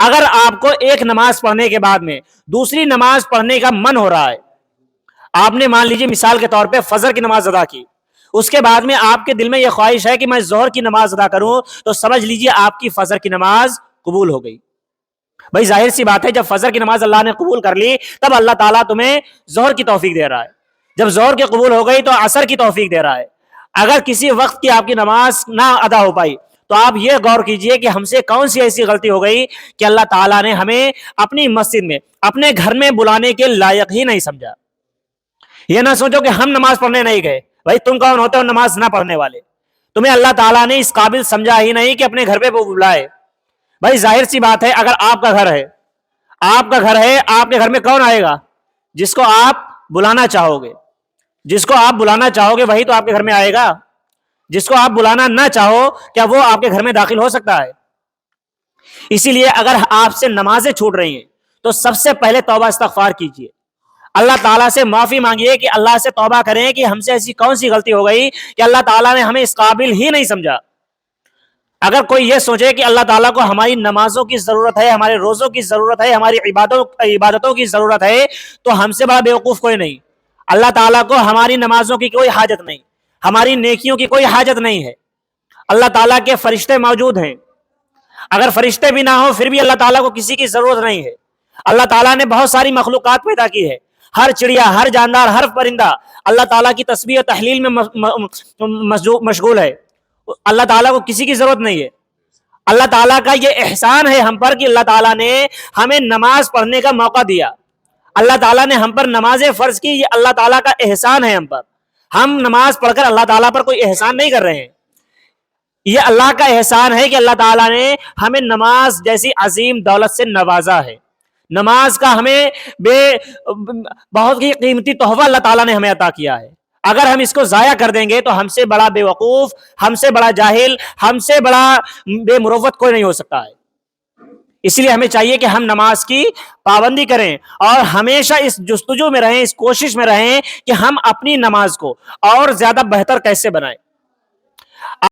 اگر آپ کو ایک نماز پڑھنے کے بعد میں دوسری نماز پڑھنے کا من ہو رہا ہے، آپ نے مان لیجیے مثال کے طور پہ فجر کی نماز ادا کی، اس کے بعد میں آپ کے دل میں یہ خواہش ہے کہ میں ظہر کی نماز ادا کروں، تو سمجھ لیجیے آپ کی فجر کی نماز قبول ہو گئی۔ بھائی ظاہر سی بات ہے، جب فجر کی نماز اللہ نے قبول کر لی تب اللہ تعالیٰ تمہیں ظہر کی توفیق دے رہا ہے، جب ظہر کی قبول ہو گئی تو عصر کی توفیق دے رہا ہے۔ اگر کسی وقت کی آپ کی نماز نہ ادا ہو پائی تو آپ یہ غور کیجئے کہ ہم سے کون سی ایسی غلطی ہو گئی کہ اللہ تعالیٰ نے ہمیں اپنی مسجد میں، اپنے گھر میں بلانے کے لائق ہی نہیں سمجھا۔ یہ نہ سوچو کہ ہم نماز پڑھنے نہیں گئے، بھائی تم کون ہوتے ہو نماز نہ پڑھنے والے؟ تمہیں اللہ تعالیٰ نے اس قابل سمجھا ہی نہیں کہ اپنے گھر پہ وہ بلائے۔ بھائی ظاہر سی بات ہے، اگر آپ کا گھر ہے، آپ کا گھر ہے، آپ کے گھر میں کون آئے گا؟ جس کو آپ بلانا چاہو گے، جس کو آپ بلانا چاہو گے وہی تو آپ کے گھر میں آئے گا۔ جس کو آپ بلانا نہ چاہو کیا وہ آپ کے گھر میں داخل ہو سکتا ہے؟ اسی لیے اگر آپ سے نمازیں چھوٹ رہی ہیں تو سب سے پہلے توبہ استغفار کیجیے، اللہ تعالیٰ سے معافی مانگیے کہ اللہ سے توبہ کریں کہ ہم سے ایسی کون سی غلطی ہو گئی کہ اللہ تعالیٰ نے ہمیں اس قابل ہی نہیں سمجھا۔ اگر کوئی یہ سوچے کہ اللہ تعالیٰ کو ہماری نمازوں کی ضرورت ہے، ہمارے روزوں کی ضرورت ہے، ہماری عبادتوں کی ضرورت ہے، تو ہم سے بڑا بیوقوف کوئی نہیں۔ اللہ تعالیٰ کو ہماری نمازوں کی کوئی حاجت نہیں، ہماری نیکیوں کی کوئی حاجت نہیں ہے۔ اللہ تعالیٰ کے فرشتے موجود ہیں، اگر فرشتے بھی نہ ہوں پھر بھی اللہ تعالیٰ کو کسی کی ضرورت نہیں ہے۔ اللہ تعالیٰ نے بہت ساری مخلوقات پیدا کی ہے، ہر چڑیا، ہر جاندار، ہر پرندہ اللہ تعالیٰ کی تسبیح و تحلیل میں مشغول ہے۔ اللہ تعالیٰ کو کسی کی ضرورت نہیں ہے۔ اللہ تعالیٰ کا یہ احسان ہے ہم پر کہ اللہ تعالیٰ نے ہمیں نماز پڑھنے کا موقع دیا، اللہ تعالیٰ نے ہم پر نمازیں فرض کی، یہ اللہ تعالیٰ کا احسان ہے ہم پر۔ ہم نماز پڑھ کر اللہ تعالیٰ پر کوئی احسان نہیں کر رہے ہیں، یہ اللہ کا احسان ہے کہ اللہ تعالیٰ نے ہمیں نماز جیسی عظیم دولت سے نوازا ہے۔ نماز کا ہمیں بہت ہی قیمتی تحفہ اللہ تعالیٰ نے ہمیں عطا کیا ہے، اگر ہم اس کو ضائع کر دیں گے تو ہم سے بڑا بے وقوف، ہم سے بڑا جاہل، ہم سے بڑا بے مروت کوئی نہیں ہو سکتا ہے۔ اس لیے ہمیں چاہیے کہ ہم نماز کی پابندی کریں اور ہمیشہ اس جستجو میں رہیں، اس کوشش میں رہیں کہ ہم اپنی نماز کو اور زیادہ بہتر کیسے بنائیں۔